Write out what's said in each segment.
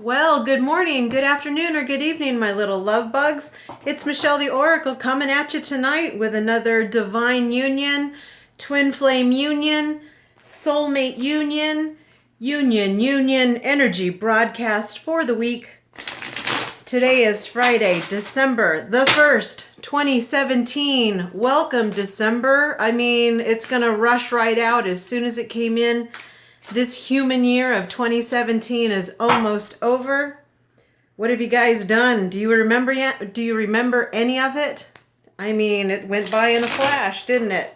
Well, good morning, good afternoon, or good evening, my little love bugs. It's Michelle the Oracle coming at you tonight with another divine union, twin flame union, soulmate union energy broadcast for the week. Today is Friday, December the 1st, 2017. Welcome, December. I mean, it's going to rush right out as soon as it came in. This human year of 2017 is almost over. What have you guys done? Do you remember yet? Do you remember any of it? I mean, it went by in a flash, didn't it?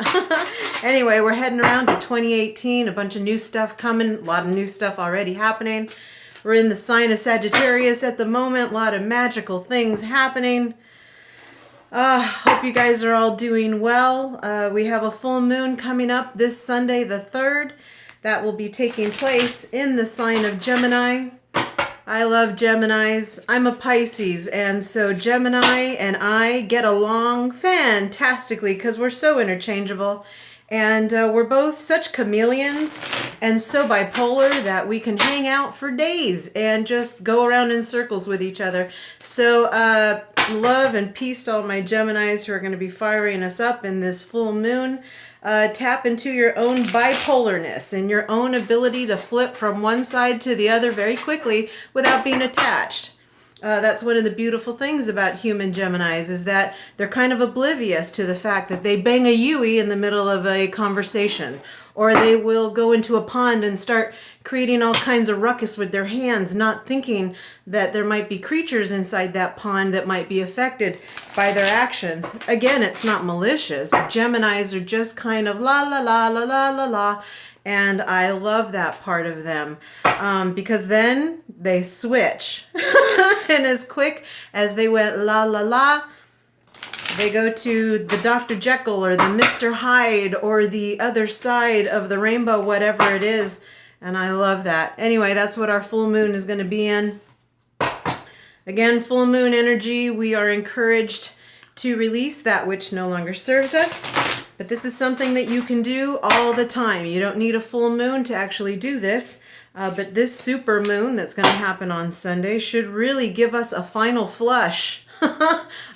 Anyway, we're heading around to 2018. A bunch of new stuff coming. A lot of new stuff already happening. We're in the sign of Sagittarius at the moment. A lot of magical things happening. Hope you guys are all doing well. We have a full moon coming up this Sunday, the 3rd. That will be taking place in the sign of Gemini. I love Geminis. I'm a Pisces, and so Gemini and I get along fantastically because we're so interchangeable. And we're both such chameleons and so bipolar that we can hang out for days and just go around in circles with each other. So love and peace to all my Geminis who are going to be firing us up in this full moon. Tap into your own bipolarness and your own ability to flip from one side to the other very quickly without being attached. That's one of the beautiful things about human Geminis is that they're kind of oblivious to the fact that they bang a Yui in the middle of a conversation, or they will go into a pond and start creating all kinds of ruckus with their hands, not thinking that there might be creatures inside that pond that might be affected by their actions. Again, it's not malicious. Geminis are just kind of la la la la la la la. And I love that part of them because then they switch. And as quick as they went la la la, they go to the Dr. Jekyll or the Mr. Hyde or the other side of the rainbow, whatever it is. And I love that. Anyway, that's what our full moon is going to be in. Again, full moon energy, we are encouraged to release that which no longer serves us. But this is something that you can do all the time. You don't need a full moon to actually do this. But this super moon that's going to happen on Sunday should really give us a final flush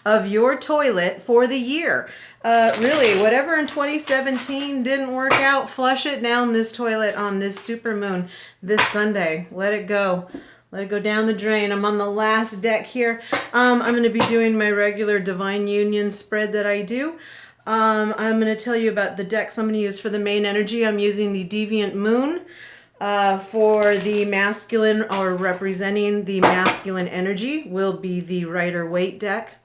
of your toilet for the year. Really, whatever in 2017 didn't work out, flush it down this toilet on this super moon this Sunday. Let it go. Let it go down the drain. I'm on the last deck here. I'm going to be doing my regular Divine Union spread that I do. I'm going to tell you about the decks I'm going to use for the main energy. I'm using the Deviant Moon for the masculine, or representing the masculine energy will be the Waite deck.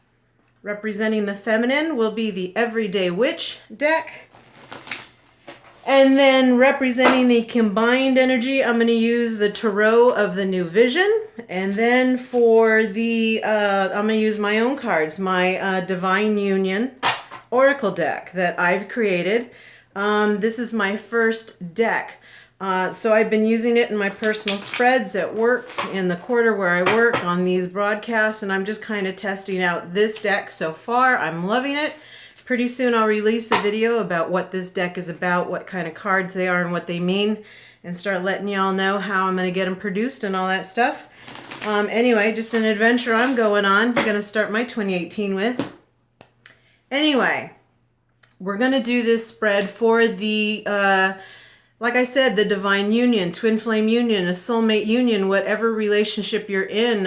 Representing the feminine will be the Everyday Witch deck. And then representing the combined energy, I'm going to use the Tarot of the New Vision. And then for the, I'm going to use my own cards, my Divine Union Oracle deck that I've created. This is my first deck. So I've been using it in my personal spreads at work, in the quarter where I work, on these broadcasts, and I'm just kind of testing out this deck so far. I'm loving it. Pretty soon I'll release a video about what this deck is about, what kind of cards they are and what they mean, and start letting y'all know how I'm going to get them produced and all that stuff. Anyway, just an adventure I'm going on. I'm going to start my 2018 with. Anyway, we're going to do this spread for the, like I said, the Divine Union, Twin Flame Union, a Soulmate Union, whatever relationship you're in.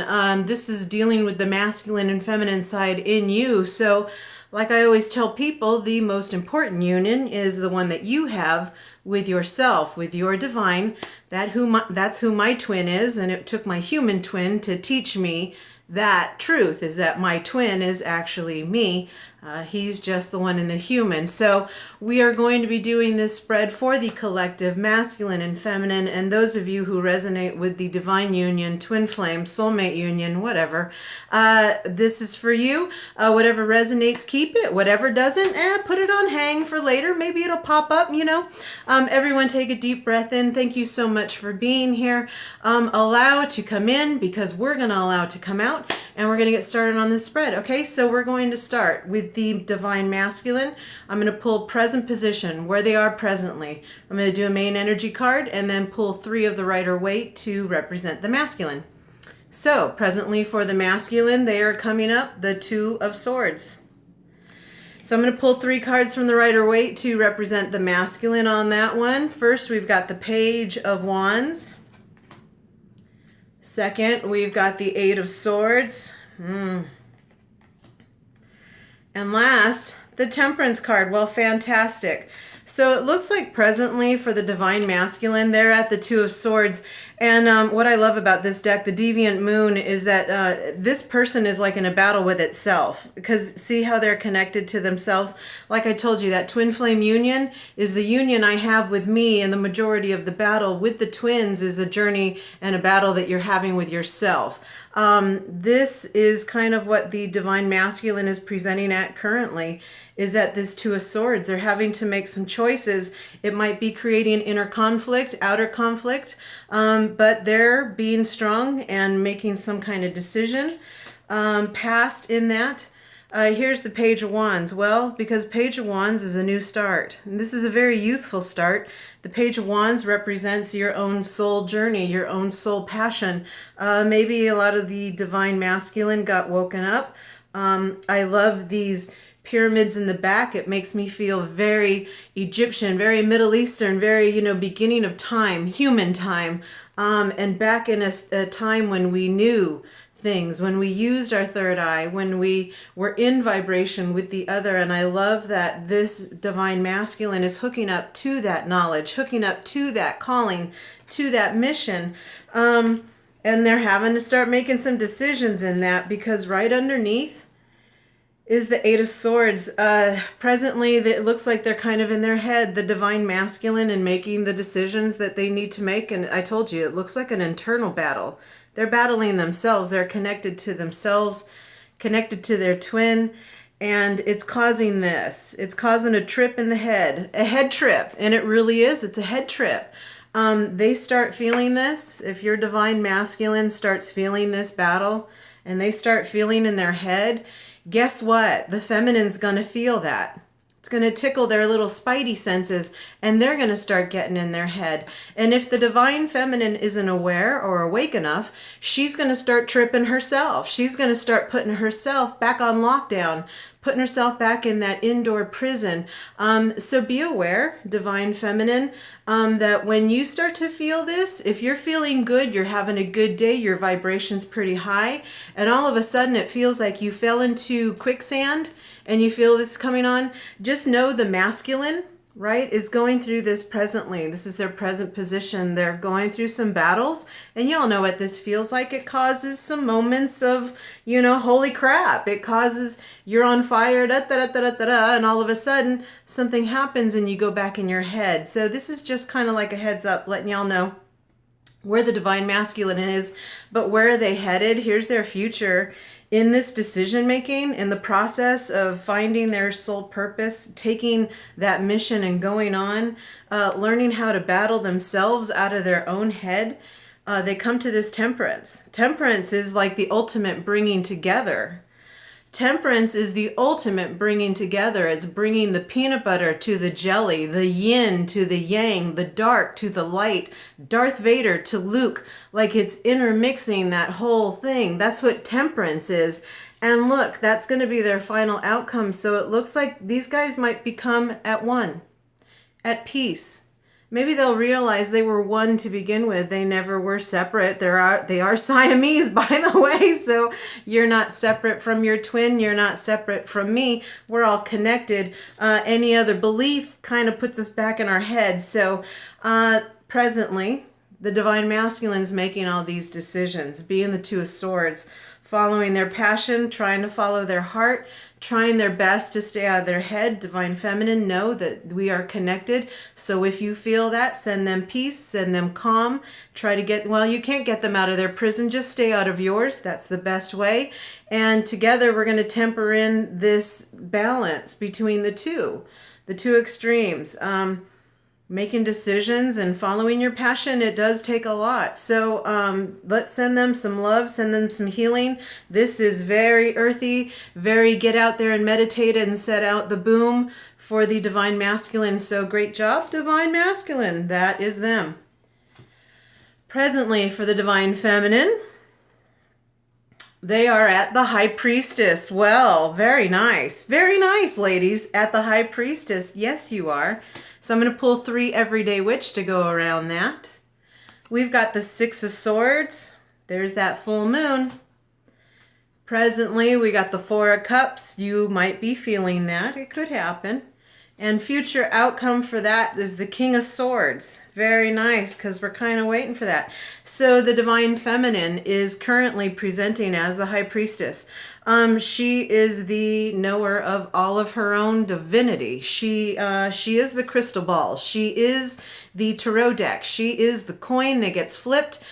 This is dealing with the masculine and feminine side in you. So, like I always tell people, the most important union is the one that you have with yourself, with your divine. That's who my twin is, and it took my human twin to teach me that truth, is that my twin is actually me. He's just the one in the human. So we are going to be doing this spread for the collective masculine and feminine, and those of you who resonate with the Divine Union, Twin Flame, Soulmate Union, whatever. This is for you. Whatever resonates, keep it. Whatever doesn't, put it on hang for later. Maybe it'll pop up, you know. Everyone take a deep breath in. Thank you so much for being here. Allow it to come in, because we're going to allow it to come out, and we're going to get started on this spread. Okay, so we're going to start with the Divine Masculine. I'm going to pull present position, where they are presently. I'm going to do a main energy card and then pull 3 of the Rider Waite to represent the masculine. So presently for the masculine, they are coming up the Two of Swords. So I'm going to pull 3 cards from the Rider-Waite to represent the masculine on that one. First, we've got the Page of Wands. Second, we've got the 8 of Swords. And last, the Temperance card. Well, fantastic. So it looks like presently for the Divine Masculine, they're at the Two of Swords. And what I love about this deck, the Deviant Moon, is that this person is like in a battle with itself. Because see how they're connected to themselves? Like I told you, that twin flame union is the union I have with me, and the majority of the battle with the twins is a journey and a battle that you're having with yourself. This is kind of what the Divine Masculine is presenting at currently, is at this Two of Swords. They're having to make some choices. It might be creating inner conflict, outer conflict, but they're being strong and making some kind of decision past in that. Here's the Page of Wands. Well, because Page of Wands is a new start. And this is a very youthful start. The Page of Wands represents your own soul journey, your own soul passion. Maybe a lot of the Divine Masculine got woken up. I love these pyramids in the back. It makes me feel very Egyptian, very Middle Eastern, very, beginning of time, human time. And back in a time when we knew things, when we used our third eye, when we were in vibration with the other. And I love that this Divine Masculine is hooking up to that knowledge, hooking up to that calling, to that mission. And they're having to start making some decisions in that, because right underneath is the 8 of Swords. Presently, it looks like they're kind of in their head, the Divine Masculine, and making the decisions that they need to make. And I told you, it looks like an internal battle. They're battling themselves. They're connected to themselves, connected to their twin, and it's causing this. It's causing a trip in the head, a head trip, and it really is. It's a head trip. They start feeling this. If your Divine Masculine starts feeling this battle, and they start feeling in their head, guess what? The feminine's going to feel that. It's going to tickle their little spidey senses, and they're going to start getting in their head. And if the Divine Feminine isn't aware or awake enough, she's going to start tripping herself. She's going to start putting herself back on lockdown, putting herself back in that indoor prison. So be aware, Divine Feminine, that when you start to feel this, if you're feeling good, you're having a good day, your vibration's pretty high, and all of a sudden it feels like you fell into quicksand and you feel this coming on, just know the masculine, right, is going through this presently. This is their present position. They're going through some battles, and y'all know what this feels like. It causes some moments of, holy crap. It causes you're on fire, and all of a sudden something happens and you go back in your head. So this is just kind of like a heads up, letting y'all know where the Divine Masculine is, but where are they headed? Here's their future. In this decision making, in the process of finding their soul purpose, taking that mission and going on, learning how to battle themselves out of their own head, they come to this Temperance. Temperance is like the ultimate bringing together. Temperance is the ultimate bringing together. It's bringing the peanut butter to the jelly, the yin to the yang, the dark to the light, Darth Vader to Luke, like it's intermixing that whole thing. That's what temperance is. And look, that's going to be their final outcome. So it looks like these guys might become at one, at peace. Maybe they'll realize they were one to begin with. They never were separate. They are Siamese, by the way. So you're not separate from your twin. You're not separate from me. We're all connected. Any other belief kind of puts us back in our heads. So presently, the Divine Masculine is making all these decisions, being the Two of Swords, following their passion, trying to follow their heart, trying their best to stay out of their head. Divine Feminine, know that we are connected. So if you feel that, send them peace, send them calm. Try to get, well, you can't get them out of their prison. Just stay out of yours. That's the best way. And together we're going to temper in this balance between the two extremes. Making decisions and following your passion, it does take a lot. So let's send them some love, send them some healing. This is very earthy, very get out there and meditate and set out the boom for the Divine Masculine. So great job, Divine Masculine. That is them. Presently for the Divine Feminine, They are at the High Priestess. Well, very nice. Very nice, ladies. At the High Priestess. Yes, you are. So I'm going to pull 3 Everyday Witch to go around that. We've got the 6 of Swords. There's that full moon. Presently, we got the 4 of Cups. You might be feeling that. It could happen. And future outcome for that is the King of Swords. Very nice, because we're kind of waiting for that. So the Divine Feminine is currently presenting as the High Priestess. She is the knower of all of her own divinity. She is the crystal ball. She is the tarot deck. She is the coin that gets flipped.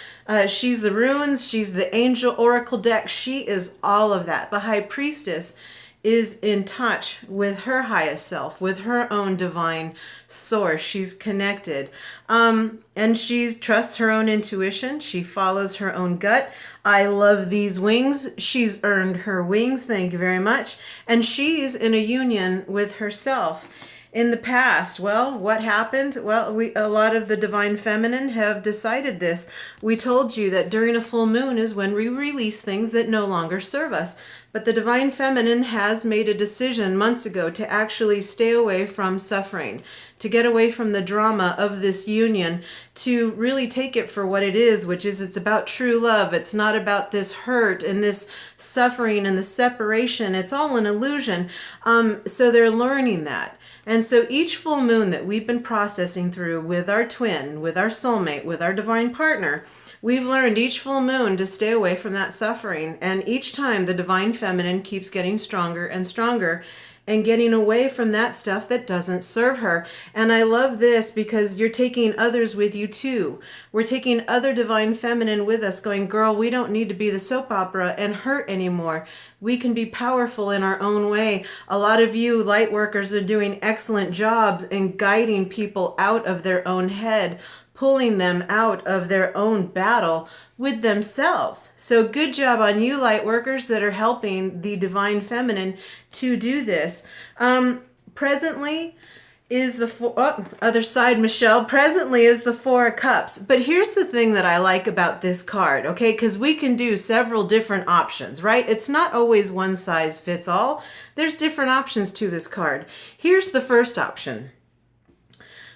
She's the runes. She's the angel oracle deck. She is all of that. The High Priestess is in touch with her highest self, with her own divine source. She's connected. And she trusts her own intuition. She follows her own gut. I love these wings. She's earned her wings. Thank you very much. And she's in a union with herself. In the past, well, what happened? Well, a lot of the Divine Feminine have decided this. We told you that during a full moon is when we release things that no longer serve us. But the Divine Feminine has made a decision months ago to actually stay away from suffering, to get away from the drama of this union, to really take it for what it is, which is it's about true love. It's not about this hurt and this suffering and the separation. It's all an illusion. So they're learning that. And so each full moon that we've been processing through with our twin, with our soulmate, with our divine partner, we've learned each full moon to stay away from that suffering. And each time the Divine Feminine keeps getting stronger and stronger and getting away from that stuff that doesn't serve her. And I love this because you're taking others with you too. We're taking other Divine Feminine with us going, girl, we don't need to be the soap opera and hurt anymore. We can be powerful in our own way. A lot of you light workers are doing excellent jobs in guiding people out of their own head, pulling them out of their own battle with themselves. So good job on you light workers that are helping the Divine Feminine to do this. Presently is the other side, Michelle. Presently is the 4 of Cups. But here's the thing that I like about this card, okay? Because we can do several different options, right? It's not always one size fits all. There's different options to this card. Here's the first option.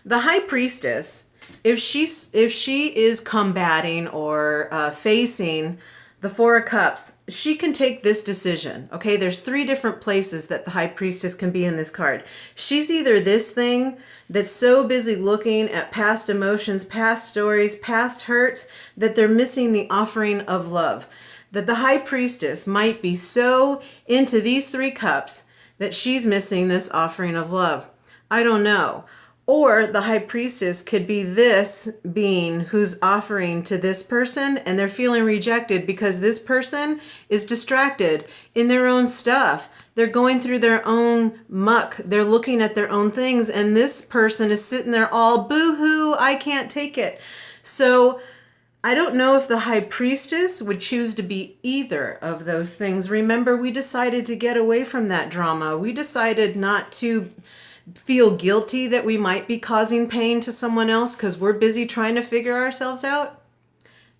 The High Priestess, if she is combating or facing the 4 of Cups, she can take this decision. Okay, there's 3 different places that the High Priestess can be in this card. She's either this thing that's so busy looking at past emotions, past stories, past hurts, that they're missing the offering of love. That the High Priestess might be so into these 3 cups that she's missing this offering of love. I don't know. Or the High Priestess could be this being who's offering to this person and they're feeling rejected because this person is distracted in their own stuff. They're going through their own muck. They're looking at their own things and this person is sitting there all boo-hoo, I can't take it. So I don't know if the High Priestess would choose to be either of those things. Remember, we decided to get away from that drama. We decided not to feel guilty that we might be causing pain to someone else because we're busy trying to figure ourselves out.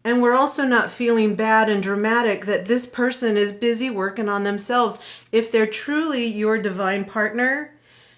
And we're also not feeling bad and dramatic that this person is busy working on themselves. If they're truly your divine partner,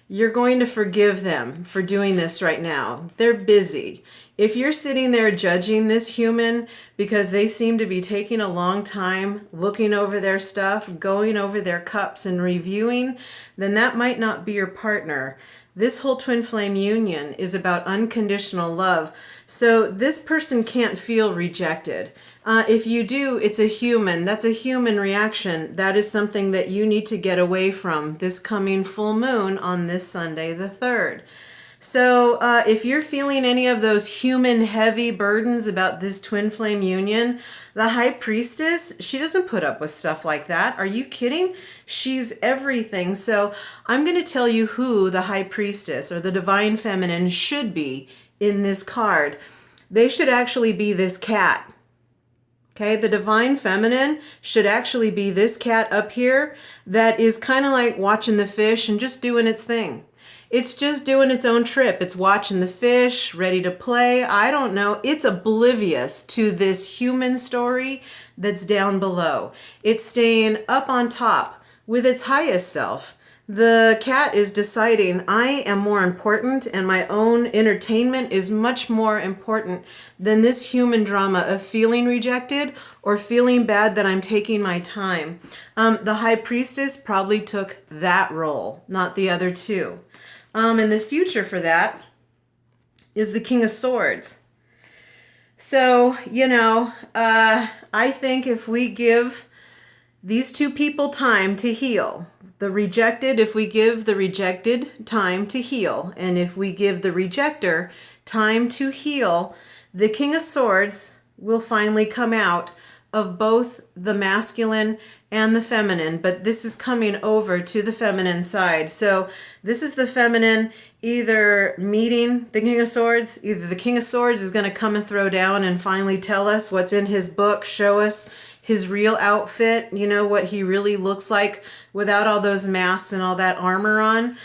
you're going to forgive them for doing this right now. They're busy. If you're sitting there judging this human because they seem to be taking a long time looking over their stuff, going over their cups and reviewing, then that might not be your partner. This whole twin flame union is about unconditional love. So this person can't feel rejected. If you do, it's a human. That's a human reaction. That is something that you need to get away from this coming full moon on this Sunday, the 3rd. So if you're feeling any of those human heavy burdens about this twin flame union, the High Priestess, she doesn't put up with stuff like that. Are you kidding? She's everything. So I'm going to tell you who the High Priestess or the Divine Feminine should be in this card. They should actually be this cat. Okay, the Divine Feminine should actually be this cat up here that is kind of like watching the fish and just doing its thing. It's just doing its own trip. It's watching the fish, ready to play. I don't know. It's oblivious to this human story that's down below. It's staying up on top with its highest self. The cat is deciding, I am more important and my own entertainment is much more important than this human drama of feeling rejected or feeling bad that I'm taking my time. The high priestess probably took that role, not the other two. And the future for that is the King of Swords. So, I think if we give these two people time to heal, if we give the rejected time to heal, and if we give the rejector time to heal, the King of Swords will finally come out of both the masculine and the feminine, but this is coming over to the feminine side. So this is the feminine either meeting the King of Swords, either the King of Swords is going to come and throw down and finally tell us what's in his book, show us his real outfit, what he really looks like without all those masks and all that armor on,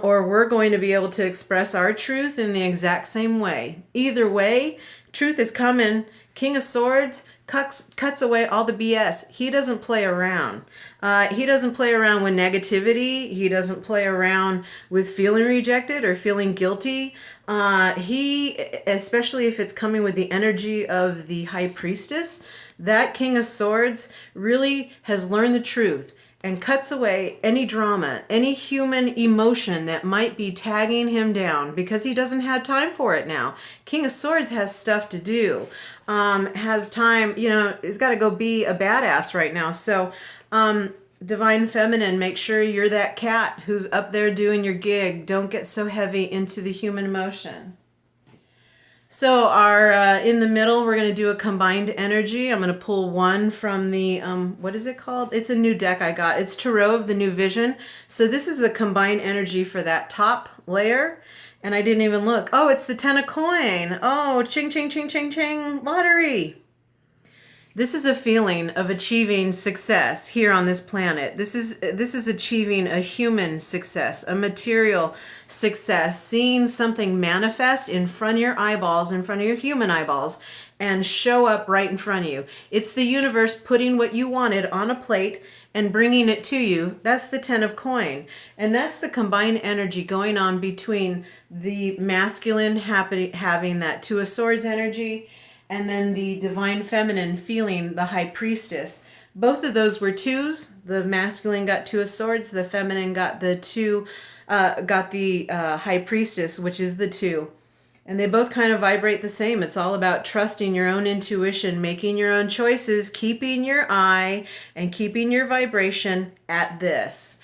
or we're going to be able to express our truth in the exact same way. Either way, truth is coming. King of Swords cuts away all the BS. He doesn't play around. He doesn't play around with negativity. He doesn't play around with feeling rejected or feeling guilty. He, especially if it's coming with the energy of the High Priestess, that King of Swords really has learned the truth and cuts away any drama, any human emotion that might be tagging him down because he doesn't have time for it now. King of Swords has stuff to do, has time, he's got to go be a badass right now. So, Divine Feminine, make sure you're that cat who's up there doing your gig. Don't get so heavy into the human emotion. So in the middle, we're going to do a combined energy. I'm going to pull one from the, what is it called? It's a new deck I got. It's Tarot of the New Vision. So this is the combined energy for that top layer. And I didn't even look. Oh, it's the 10 of coin. Oh, ching, ching, ching, ching, ching, lottery. This is a feeling of achieving success here on this planet. This is achieving a human success, a material success, seeing something manifest in front of your eyeballs, in front of your human eyeballs, and show up right in front of you. It's the universe putting what you wanted on a plate and bringing it to you. That's the 10 of coin. And that's the combined energy going on between the masculine having that 2 of swords energy and then the Divine Feminine feeling the High Priestess. Both of those were 2s. The masculine got 2 of swords. The feminine got the High Priestess, which is the 2. And they both kind of vibrate the same. It's all about trusting your own intuition, making your own choices, keeping your eye and keeping your vibration at this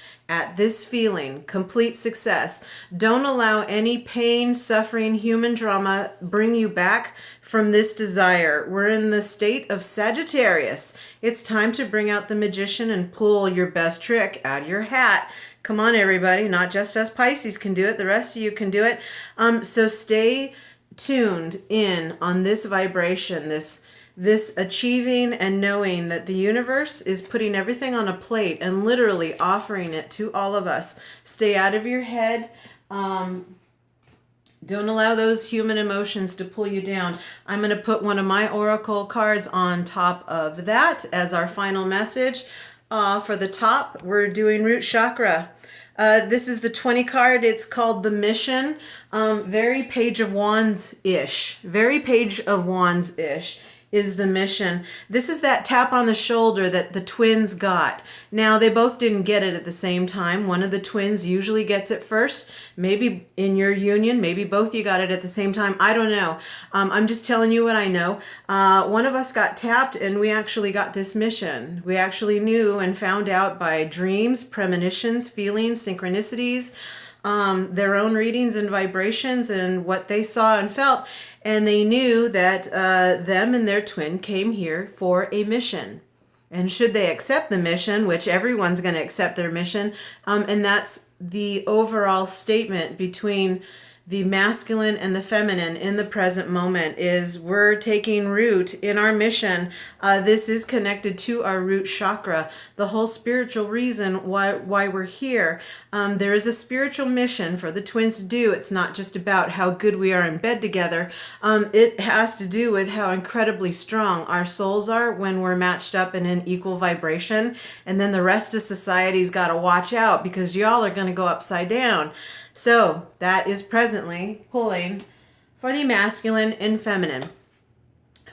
feeling, complete success. Don't allow any pain, suffering, human drama bring you back from this desire. We're in the state of Sagittarius. It's time to bring out the magician and pull your best trick out of your hat. Come on, everybody. Not just us Pisces can do it. The rest of you can do it. So stay tuned in on this vibration, this achieving and knowing that the universe is putting everything on a plate and literally offering it to all of us. Stay out of your head. Don't allow those human emotions to pull you down. I'm going to put one of my oracle cards on top of that as our final message. For the top, we're doing root chakra. This is the 20 card. It's called the mission. Very Page of Wands-ish. Very Page of Wands-ish is the mission. This is that tap on the shoulder that the twins got. Now, they both didn't get it at the same time. One of the twins usually gets it first. Maybe in your union, maybe both you got it at the same time. I don't know. I'm just telling you what I know. One of us got tapped and we actually got this mission. We actually knew and found out by dreams, premonitions, feelings, synchronicities, their own readings and vibrations and what they saw and felt. And they knew that them and their twin came here for a mission. And should they accept the mission, which everyone's going to accept their mission, and that's the overall statement between the masculine and the feminine in the present moment is we're taking root in our mission. This is connected to our root chakra, the whole spiritual reason why we're here. There is a spiritual mission for the twins to do. It's not just about how good we are in bed together. It has to do with how incredibly strong our souls are when we're matched up in an equal vibration. And then the rest of society's got to watch out because y'all are going to go upside down. So that is presently pulling for the masculine and feminine.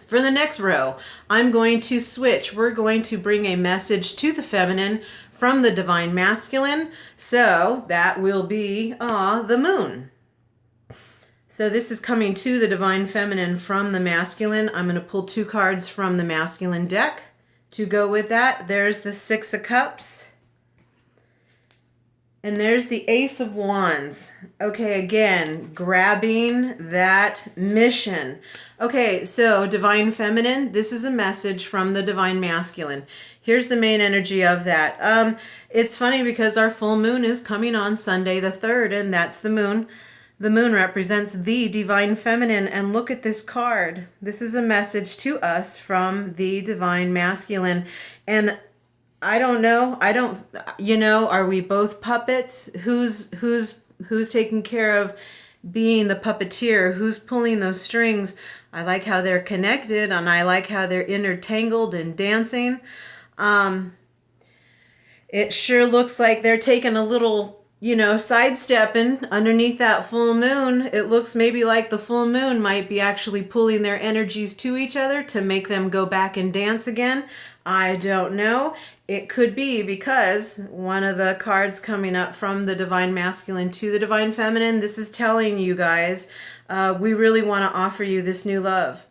For the next row, I'm going to switch. We're going to bring a message to the feminine from the divine masculine. So that will be the moon. So this is coming to the divine feminine from the masculine. I'm going to pull 2 cards from the masculine deck to go with that. There's the 6 of Cups. And there's the Ace of Wands. Okay, again, grabbing that mission. Okay, so Divine Feminine, this is a message from the Divine Masculine. Here's the main energy of that. It's funny because our full moon is coming on Sunday the 3rd, and that's the moon. The moon represents the Divine Feminine, and look at this card. This is a message to us from the Divine Masculine. And I don't know. Are we both puppets? Who's taking care of being the puppeteer? Who's pulling those strings? I like how they're connected, and I like how they're intertangled and dancing. It sure looks like they're taking a little, sidestepping underneath that full moon. It looks maybe like the full moon might be actually pulling their energies to each other to make them go back and dance again. I don't know. It could be because one of the cards coming up from the Divine Masculine to the Divine Feminine, this is telling you guys, we really want to offer you this new love.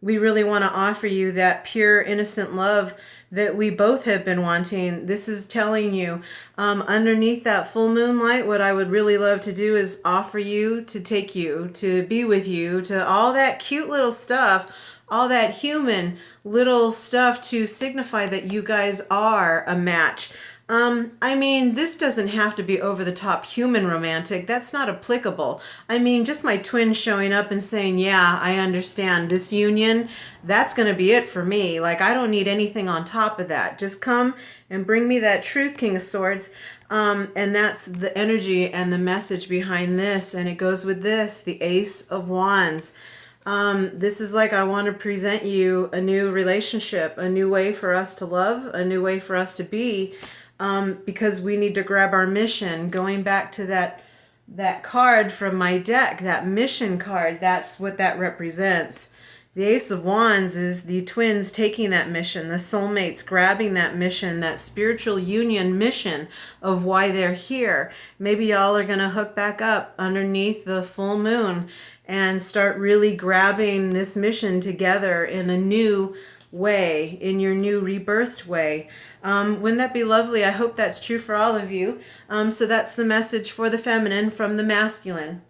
We really want to offer you that pure, innocent love that we both have been wanting. This is telling you, underneath that full moonlight, what I would really love to do is offer you, to take you, to be with you, to all that cute little stuff, all that human little stuff to signify that you guys are a match. This doesn't have to be over the top human romantic. That's not applicable. Just my twin showing up and saying, yeah, I understand this union. That's going to be it for me. Like, I don't need anything on top of that. Just come and bring me that truth, King of Swords. And that's the energy and the message behind this. And it goes with this, the Ace of Wands. This is like, I want to present you a new relationship, a new way for us to love, a new way for us to be, because we need to grab our mission. Going back to that card from my deck, that mission card, that's what that represents. The Ace of Wands is the twins taking that mission, the soulmates grabbing that mission, that spiritual union mission of why they're here. Maybe y'all are going to hook back up underneath the full moon and start really grabbing this mission together in a new way, in your new rebirthed way. Wouldn't that be lovely? I hope that's true for all of you. So that's the message for the feminine from the masculine.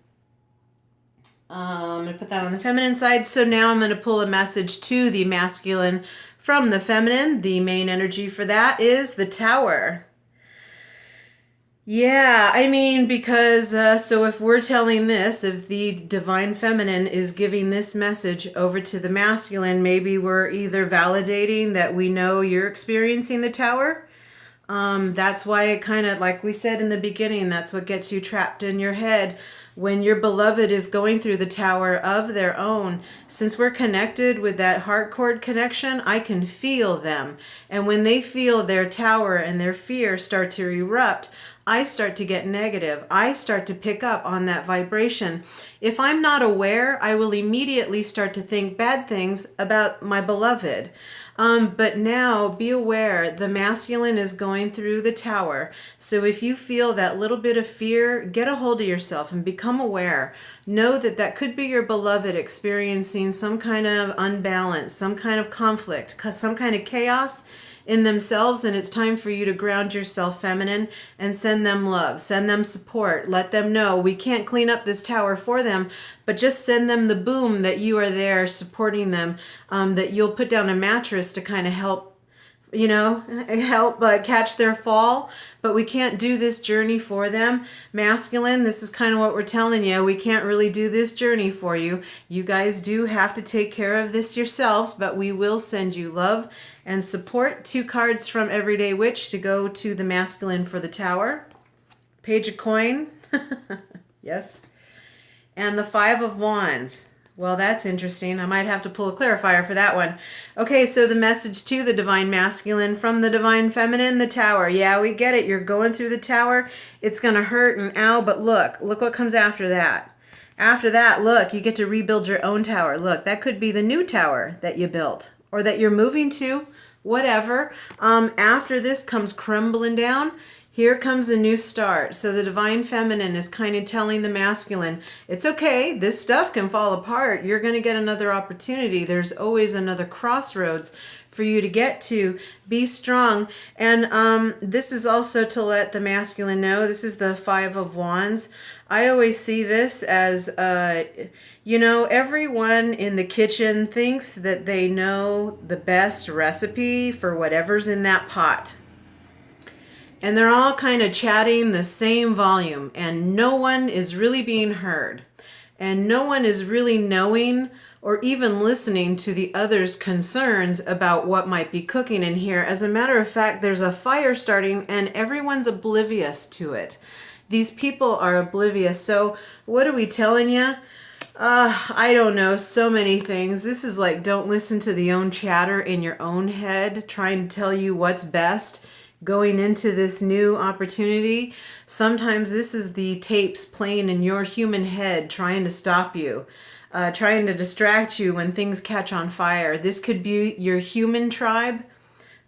I'm going to put that on the feminine side. So now I'm going to pull a message to the masculine from the feminine. The main energy for that is the Tower. Yeah, because so if we're telling this, if the Divine Feminine is giving this message over to the masculine, maybe we're either validating that we know you're experiencing the Tower. That's why it kind of, like we said in the beginning, that's what gets you trapped in your head when your beloved is going through the Tower of their own. Since we're connected with that heart cord connection, I can feel them. And when they feel their Tower and their fear start to erupt, I start to get negative. I start to pick up on that vibration. If I'm not aware, I will immediately start to think bad things about my beloved. But now be aware, the masculine is going through the Tower. So if you feel that little bit of fear, get a hold of yourself and become aware. Know that that could be your beloved experiencing some kind of unbalance, some kind of conflict, some kind of chaos in themselves, and it's time for you to ground yourself feminine and send them love, send them support, let them know we can't clean up this Tower for them, but just send them the boom that you are there supporting them, that you'll put down a mattress to kind of help help catch their fall, but we can't do this journey for them. Masculine, this is kind of what we're telling you. We can't really do this journey for you. You guys do have to take care of this yourselves, but we will send you love and support. 2 cards from Everyday Witch to go to the masculine for the Tower. Page of Coin. Yes. And the 5 of Wands. Well, that's interesting. I might have to pull a clarifier for that one. Okay, so the message to the Divine Masculine from the Divine Feminine, the Tower. Yeah, we get it. You're going through the Tower. It's going to hurt and ow, but look what comes after that. After that, look, you get to rebuild your own tower. Look, that could be the new tower that you built or that you're moving to, whatever. After this comes crumbling down. Here comes a new start. So the Divine Feminine is kind of telling the masculine, it's okay, this stuff can fall apart. You're going to get another opportunity. There's always another crossroads for you to get to. Be strong. And this is also to let the masculine know, this is the 5 of Wands. I always see this as, everyone in the kitchen thinks that they know the best recipe for whatever's in that pot. And they're all kind of chatting the same volume, and no one is really being heard. And no one is really knowing or even listening to the other's concerns about what might be cooking in here. As a matter of fact, there's a fire starting and everyone's oblivious to it. These people are oblivious. So what are we telling you? I don't know, so many things. This is like, don't listen to the own chatter in your own head, trying to tell you what's best. Going into this new opportunity, sometimes this is the tapes playing in your human head trying to stop you, trying to distract you when things catch on fire. This could be your human tribe.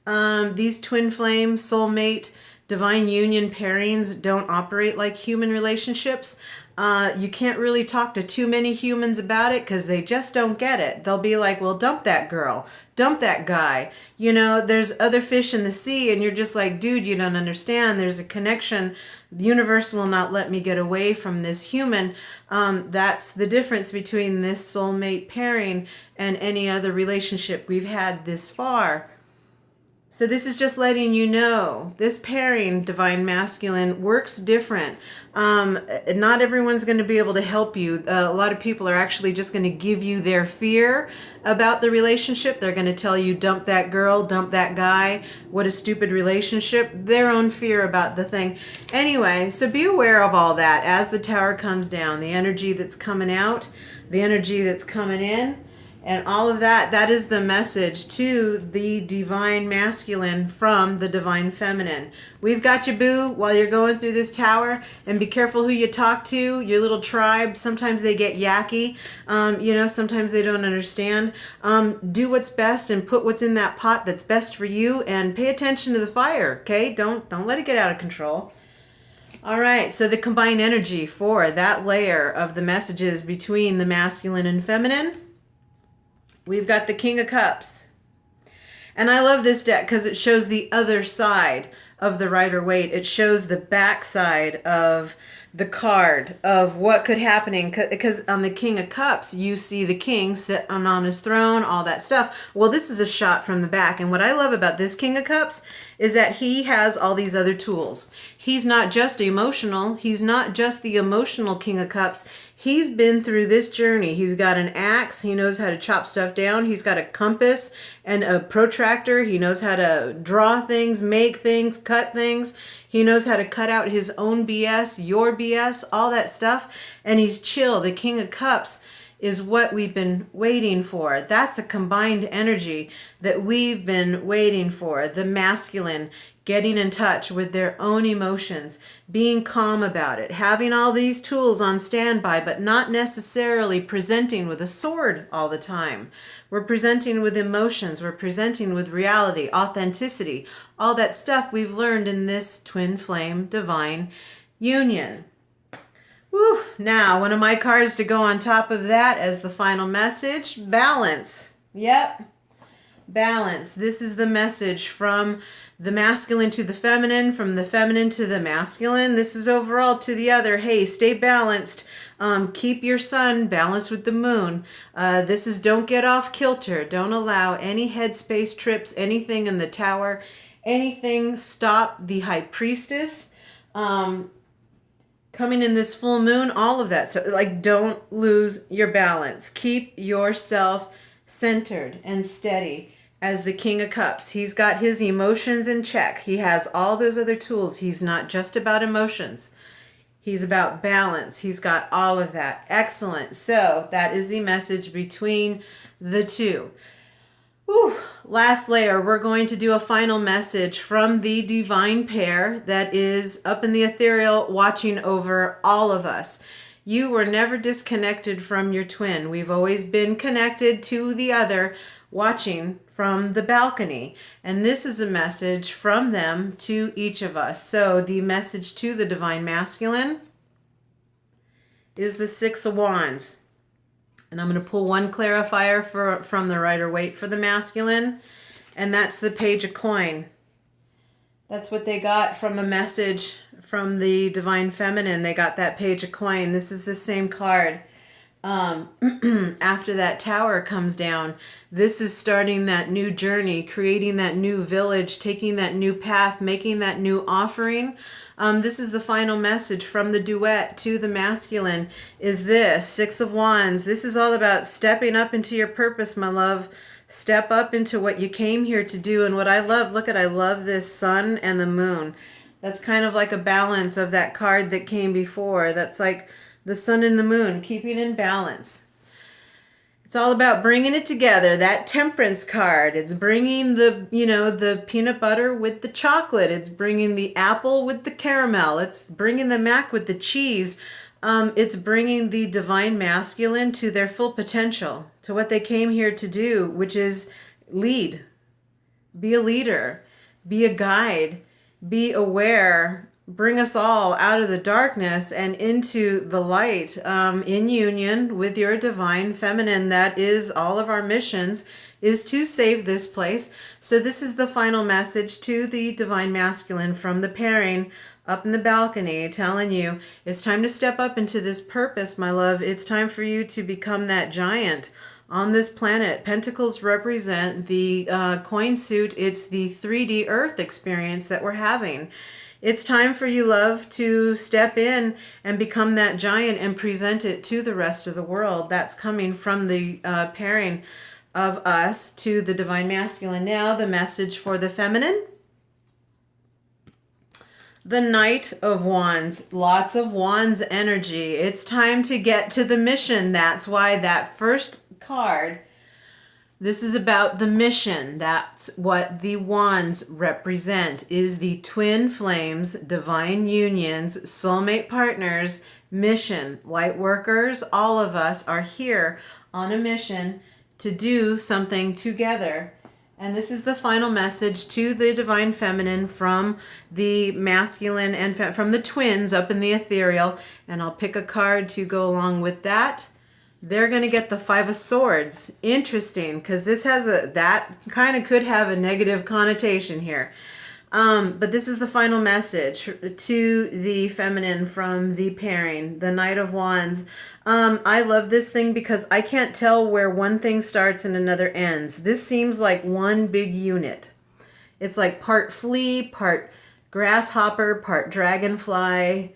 These twin flame, soulmate, divine union pairings don't operate like human relationships. You can't really talk to too many humans about it because they just don't get it. They'll be like, well, dump that girl, dump that guy. There's other fish in the sea and you're just like, dude, you don't understand. There's a connection. The universe will not let me get away from this human. That's the difference between this soulmate pairing and any other relationship we've had this far. So this is just letting you know, this pairing, Divine Masculine, works different. Not everyone's going to be able to help you. A lot of people are actually just going to give you their fear about the relationship. They're going to tell you, dump that girl, dump that guy, what a stupid relationship. Their own fear about the thing. Anyway, so be aware of all that as the Tower comes down, the energy that's coming out, the energy that's coming in. And all of that, that is the message to the Divine Masculine from the Divine Feminine. We've got you, boo, while you're going through this tower. And be careful who you talk to, your little tribe. Sometimes they get yucky. Sometimes they don't understand. Do what's best and put what's in that pot that's best for you. And pay attention to the fire, okay? Don't let it get out of control. All right, so the combined energy for that layer of the messages between the masculine and feminine. We've got the King of Cups. And I love this deck because it shows the other side of the Rider-Waite. It shows the back side of the card of what could happen. Because on the King of Cups, you see the king sitting on his throne, all that stuff. Well, this is a shot from the back. And what I love about this King of Cups is that he has all these other tools. He's not just emotional. He's not just the emotional King of Cups. He's been through this journey. He's got an axe. He knows how to chop stuff down. He's got a compass and a protractor. He knows how to draw things, make things, cut things. He knows how to cut out his own BS, your BS, all that stuff. And he's chill. The King of Cups is what we've been waiting for. That's a combined energy that we've been waiting for. The masculine getting in touch with their own emotions, being calm about it, having all these tools on standby, but not necessarily presenting with a sword all the time. We're presenting with emotions. We're presenting with reality, authenticity, all that stuff we've learned in this twin flame divine union. Woo! Now, one of my cards to go on top of that as the final message, balance. Yep, balance. This is the message from the masculine to the feminine, from the feminine to the masculine. This is overall to the other. Hey, stay balanced. Keep your sun balanced with the moon. This is don't get off kilter. Don't allow any headspace trips, anything in the tower, anything stop the high priestess. Coming in this full moon, all of that. So like, don't lose your balance. Keep yourself centered and steady as the King of Cups. He's got his emotions in check. He has all those other tools. He's not just about emotions. He's about balance. He's got all of that. Excellent. So that is the message between the two. Whew. Last layer, we're going to do a final message from the divine pair that is up in the ethereal watching over all of us. You were never disconnected from your twin. We've always been connected to the other, watching from the balcony. And this is a message from them to each of us. So the message to the divine masculine is the Six of Wands. And I'm going to pull one clarifier from the Rider-Waite for the masculine, and that's the Page of Coin. That's what they got from a message from the divine feminine. They got that Page of Coin. This is the same card. After that tower comes down, this is starting that new journey, creating that new village, taking that new path, making that new offering. This is the final message from the duet to the masculine is this, Six of Wands. This is all about stepping up into your purpose, my love. Step up into what you came here to do. And what I love, I love this sun and the moon. That's kind of like a balance of that card that came before. That's like the sun and the moon, keeping in balance. It's all about bringing it together. That Temperance card, it's bringing the peanut butter with the chocolate. It's bringing the apple with the caramel. It's bringing the mac with the cheese. It's bringing the divine masculine to their full potential, to what they came here to do, which is lead. Be a leader. Be a guide. Be aware. Bring us all out of the darkness and into the light, in union with your divine feminine. That is all of our missions, is to save this place. So this is the final message to the divine masculine from the pairing up in the balcony, telling you it's time to step up into this purpose, my love. It's time for you to become that giant on this planet. Pentacles represent the coin suit. It's the 3D Earth experience that we're having. It's time for you, love, to step in and become that giant and present it to the rest of the world. That's coming from the pairing of us to the divine masculine. Now, the message for the feminine. The Knight of Wands. Lots of Wands energy. It's time to get to the mission. That's why that first card, this is about the mission. That's what the wands represent, is the twin flames, divine unions, soulmate partners, mission. Light workers, all of us are here on a mission to do something together. And this is the final message to the divine feminine from the masculine and from the twins up in the ethereal. And I'll pick a card to go along with that. They're going to get the Five of Swords. Interesting, because this has that kind of could have a negative connotation here. But this is the final message to the feminine from the pairing, the Knight of Wands. I love this thing because I can't tell where one thing starts and another ends. This seems like one big unit. It's like part flea, part grasshopper, part dragonfly,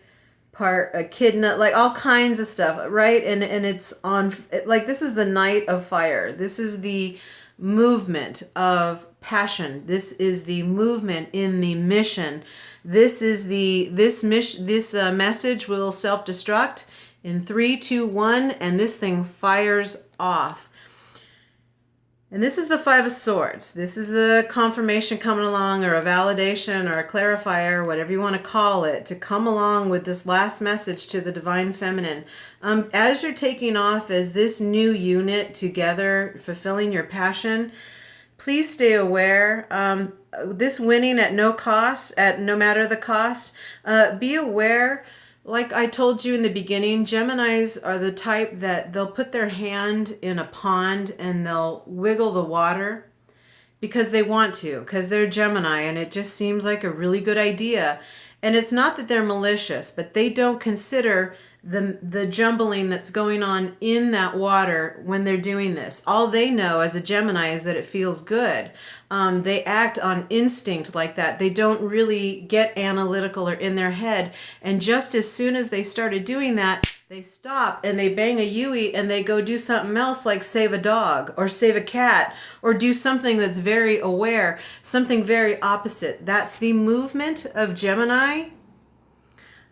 part echidna, like all kinds of stuff, right? And it's on, like, this is the Knight of Fire. This is the movement of passion. This is the movement in the mission. This is this message will self-destruct in 3, 2, 1, and this thing fires off. And this is the Five of Swords. This is the confirmation coming along, or a validation, or a clarifier, whatever you want to call it, to come along with this last message to the divine feminine. As you're taking off as this new unit together, fulfilling your passion, please stay aware. This winning at no cost, at no matter the cost, be aware. Like I told you in the beginning, Geminis are the type that they'll put their hand in a pond and they'll wiggle the water because they want to, because they're Gemini and it just seems like a really good idea. And it's not that they're malicious, but they don't consider the jumbling that's going on in that water when they're doing this. All they know as a Gemini is that it feels good. They act on instinct like that. They don't really get analytical or in their head. And just as soon as they started doing that, they stop and they bang a Yui and they go do something else like save a dog or save a cat or do something that's very aware, something very opposite. That's the movement of Gemini.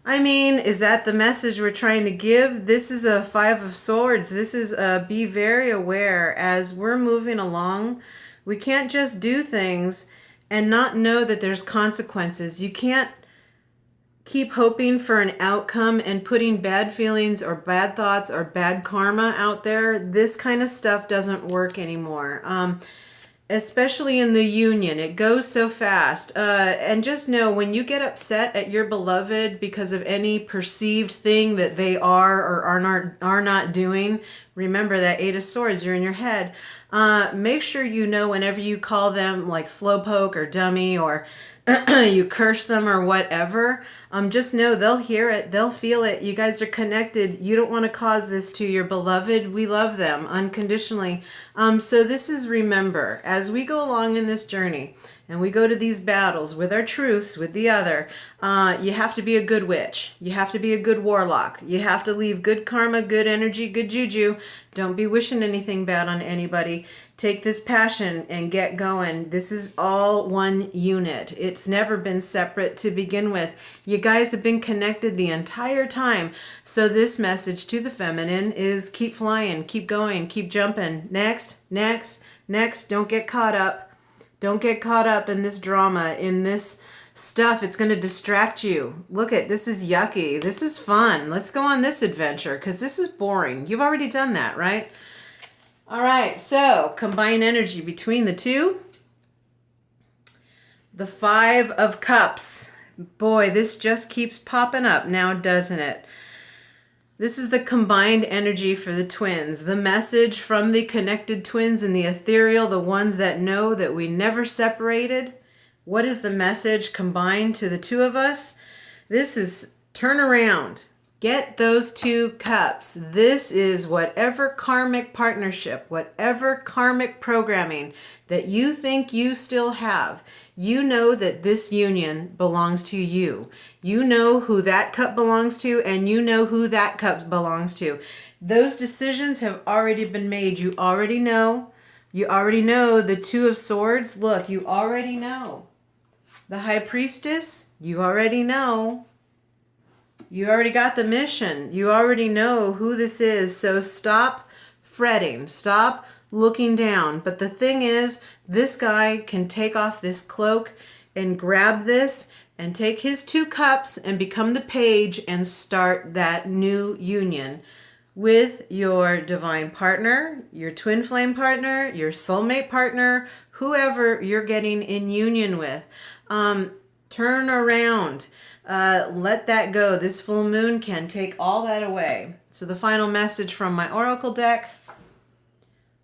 I mean, is that the message we're trying to give? This is a Five of Swords. This is be very aware as we're moving along. We can't just do things and not know that there's consequences. You can't keep hoping for an outcome and putting bad feelings or bad thoughts or bad karma out there. This kind of stuff doesn't work anymore. Especially in the union, it goes so fast. And just know when you get upset at your beloved because of any perceived thing that they are or are not doing, remember that Eight of Swords, you're in your head. Make sure you know whenever you call them like slowpoke or dummy or you curse them or whatever, just know they'll hear it, they'll feel it. You guys are connected. You don't want to cause this to your beloved. We love them unconditionally. So this is, remember, as we go along in this journey and we go to these battles with our truths with the other, you have to be a good witch. You have to be a good warlock. You have to leave good karma, good energy, good juju. Don't be wishing anything bad on anybody. Take this passion and get going. This is all one unit. It's never been separate to begin with. You guys have been connected the entire time. So this message to the feminine is keep flying, keep going, keep jumping. Next, next, next. Don't get caught up. Don't get caught up in this drama, in this stuff. It's going to distract you. Look at this is yucky. This is fun. Let's go on this adventure because this is boring. You've already done that, right? All right, so combine energy between the two. The Five of Cups. Boy, this just keeps popping up now, doesn't it? This is the combined energy for the twins. The message from the connected twins in the ethereal, the ones that know that we never separated. What is the message combined to the two of us? This is turn around. Get those two cups. This is whatever karmic partnership, whatever karmic programming that you think you still have. You know that this union belongs to you. You know who that cup belongs to, and you know who that cup belongs to. Those decisions have already been made. You already know. You already know the Two of Swords. Look, you already know. The High Priestess, you already know. You already got the mission. You already know who this is. So stop fretting. Stop looking down. But the thing is, this guy can take off this cloak and grab this and take his two cups and become the page and start that new union with your divine partner, your twin flame partner, your soulmate partner, whoever you're getting in union with. Turn around. Let that go. This full moon can take all that away. So the final message from my oracle deck.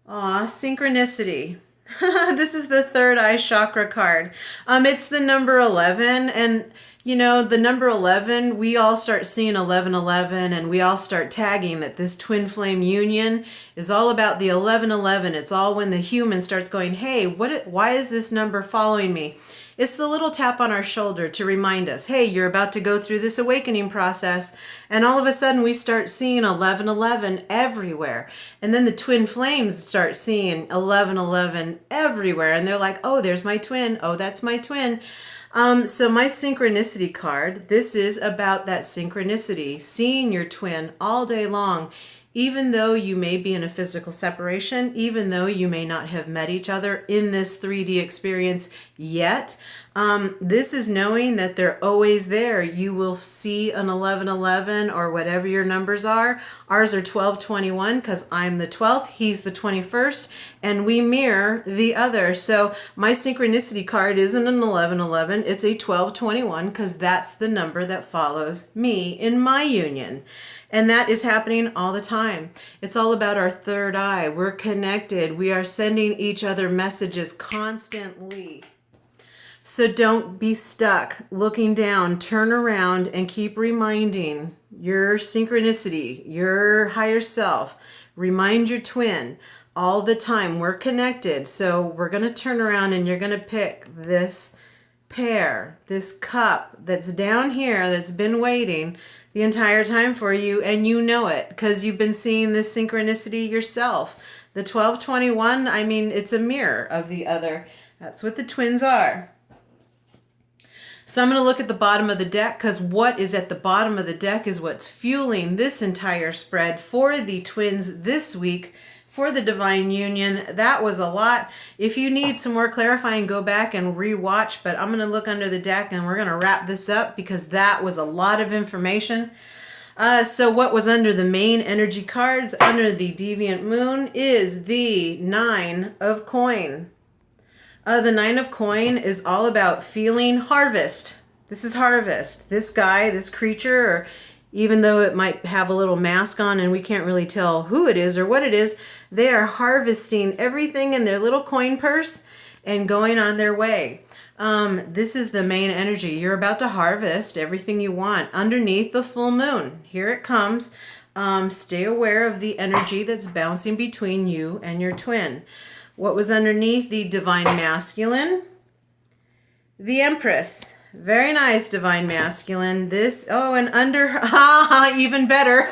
Synchronicity. This is the third eye chakra card. It's the number 11, and you know, the number 11, we all start seeing 1111 and we all start tagging that this twin flame union is all about the 1111. It's all when the human starts going, hey, why is this number following me? It's the little tap on our shoulder to remind us, hey, you're about to go through this awakening process. And all of a sudden we start seeing 1111 everywhere. And then the twin flames start seeing 1111 everywhere. And they're like, oh, there's my twin. Oh, that's my twin. So my synchronicity card, this is about that synchronicity, seeing your twin all day long, even though you may be in a physical separation, even though you may not have met each other in this 3D experience yet. This is knowing that they're always there. You will see an 1111 or whatever your numbers are. Ours are 1221 because I'm the 12th, he's the 21st, and we mirror the other. So my synchronicity card isn't an 1111, it's a 1221 because that's the number that follows me in my union. And that is happening all the time. It's all about our third eye. We're connected. We are sending each other messages constantly. So don't be stuck looking down. Turn around and keep reminding your synchronicity, your higher self. Remind your twin all the time. We're connected. So we're going to turn around and you're going to pick this pair, this cup that's down here that's been waiting the entire time for you, and you know it because you've been seeing this synchronicity yourself. The 1221, I mean, it's a mirror of the other. That's what the twins are. So I'm going to look at the bottom of the deck because what is at the bottom of the deck is what's fueling this entire spread for the twins this week for the Divine Union. That was a lot. If you need some more clarifying, go back and rewatch, but I'm going to look under the deck and we're going to wrap this up because that was a lot of information. So what was under the main energy cards under the Deviant Moon is the Nine of Coin. The Nine of Coin is all about feeling harvest. This is harvest. This guy, this creature, or even though it might have a little mask on and we can't really tell who it is or what it is, they are harvesting everything in their little coin purse and going on their way. This is the main energy. You're about to harvest everything you want underneath the full moon. Here it comes. Stay aware of the energy that's bouncing between you and your twin. What was underneath the Divine Masculine? The Empress. Very nice, Divine Masculine. This, oh, and under, even better.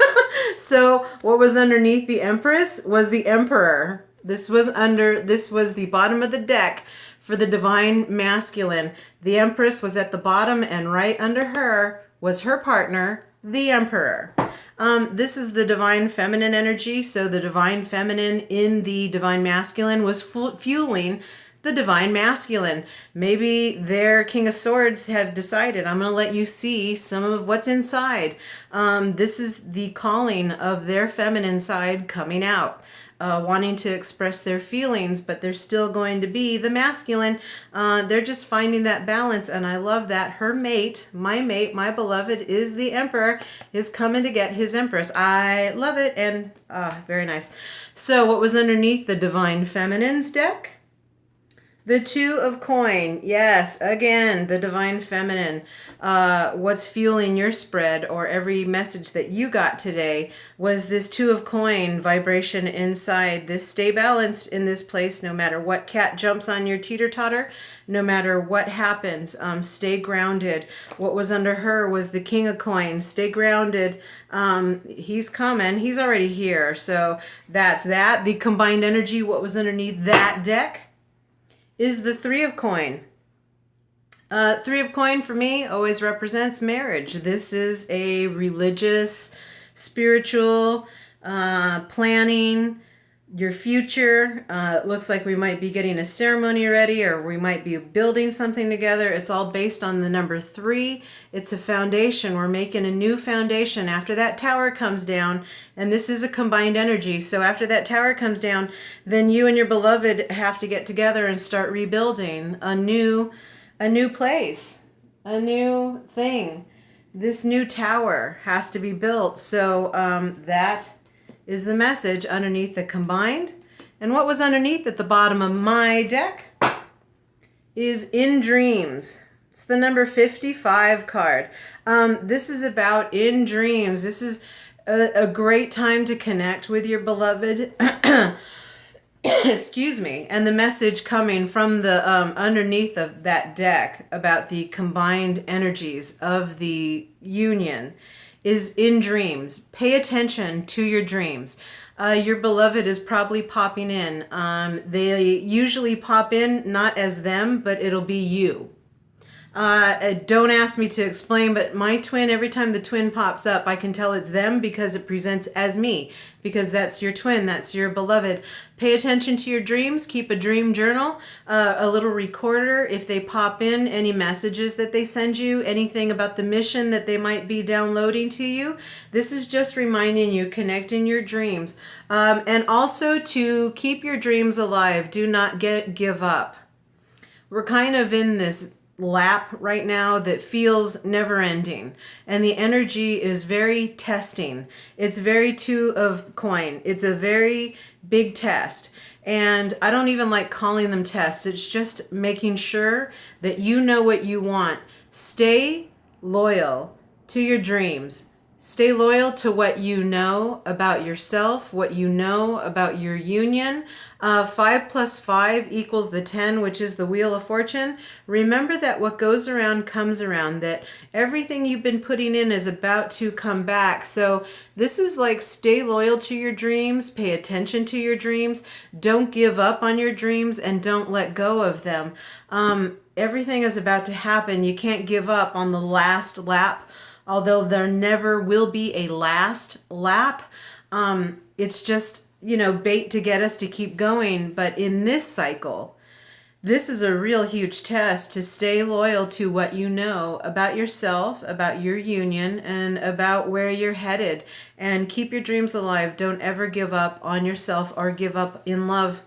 So what was underneath the Empress was the Emperor. This was the bottom of the deck for the Divine Masculine. The Empress was at the bottom, and right under her was her partner, the Emperor. This is the Divine Feminine energy. So the Divine Feminine in the Divine Masculine was fueling the Divine Masculine. Maybe their King of Swords have decided, I'm going to let you see some of what's inside. This is the calling of their feminine side coming out, wanting to express their feelings, but they're still going to be the masculine. They're just finding that balance, and I love that. Her mate, my beloved, is the Emperor, is coming to get his Empress. I love it, and very nice. So what was underneath the Divine Feminine's deck? The Two of Coin. Yes, again, the Divine Feminine. What's fueling your spread or every message that you got today was this Two of Coin vibration inside. This stay balanced in this place no matter what cat jumps on your teeter-totter, no matter what happens. Stay grounded. What was under her was the King of Coins. Stay grounded. He's coming. He's already here. So that's that. The combined energy, what was underneath that deck, is the Three of Coin. Three of Coin for me always represents marriage. This is a religious, spiritual, planning your future. It looks like we might be getting a ceremony ready, or we might be building something together. It's all based on the number 3. It's a foundation. We're making a new foundation after that tower comes down, and this is a combined energy. So after that tower comes down, then you and your beloved have to get together and start rebuilding a new place, a new thing. This new tower has to be built. So that is the message underneath the combined. And what was underneath at the bottom of my deck is in dreams. It's the number 55 card. This is about in dreams. This is a great time to connect with your beloved. Excuse me. And the message coming from the underneath of that deck about the combined energies of the union is in dreams. Pay attention to your dreams. Your beloved is probably popping in. They usually pop in not as them, but it'll be you. Don't ask me to explain, but my twin, every time the twin pops up, I can tell it's them because it presents as me, because that's your twin, that's your beloved. Pay attention to your dreams. Keep a dream journal, a little recorder. If they pop in, any messages that they send you, anything about the mission that they might be downloading to you, this is just reminding you, connect in your dreams. And also to keep your dreams alive. Do not give up. We're kind of in this lap right now that feels never ending, and the energy is very testing. It's very Two of Coin. It's a very big test, and I don't even like calling them tests. It's just making sure that you know what you want. Stay loyal to your dreams. Stay loyal to what you know about yourself, what you know about your union. 5 plus 5 equals the 10, which is the Wheel of Fortune. Remember that what goes around comes around, that everything you've been putting in is about to come back. So this is like, stay loyal to your dreams, pay attention to your dreams, don't give up on your dreams, and don't let go of them. Everything is about to happen. You can't give up on the last lap. Although there never will be a last lap, it's just, bait to get us to keep going. But in this cycle, this is a real huge test to stay loyal to what you know about yourself, about your union, and about where you're headed. And keep your dreams alive. Don't ever give up on yourself or give up in love.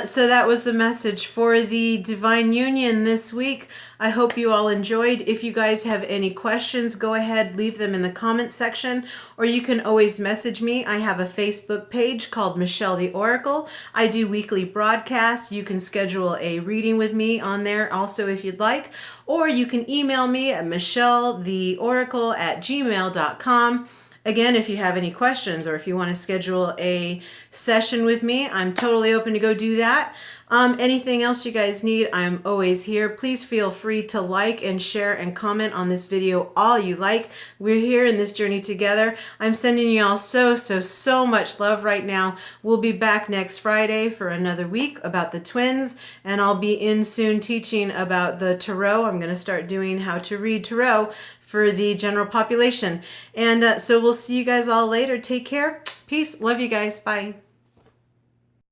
So that was the message for the Divine Union this week. I hope you all enjoyed. If you guys have any questions, go ahead, leave them in the comment section, or you can always message me. I have a Facebook page called Michelle the Oracle. I do weekly broadcasts. You can schedule a reading with me on there also if you'd like, or you can email me at michelletheoracle@gmail.com. Again, if you have any questions or if you want to schedule a session with me, I'm totally open to go do that. Anything else you guys need, I'm always here. Please feel free to like and share and comment on this video all you like. We're here in this journey together. I'm sending you all so much love right now. We'll be back next Friday for another week about the twins, and I'll be in soon teaching about the tarot. I'm going to start doing how to read tarot for the general population. And so we'll see you guys all later. Take care. Peace. Love you guys. Bye.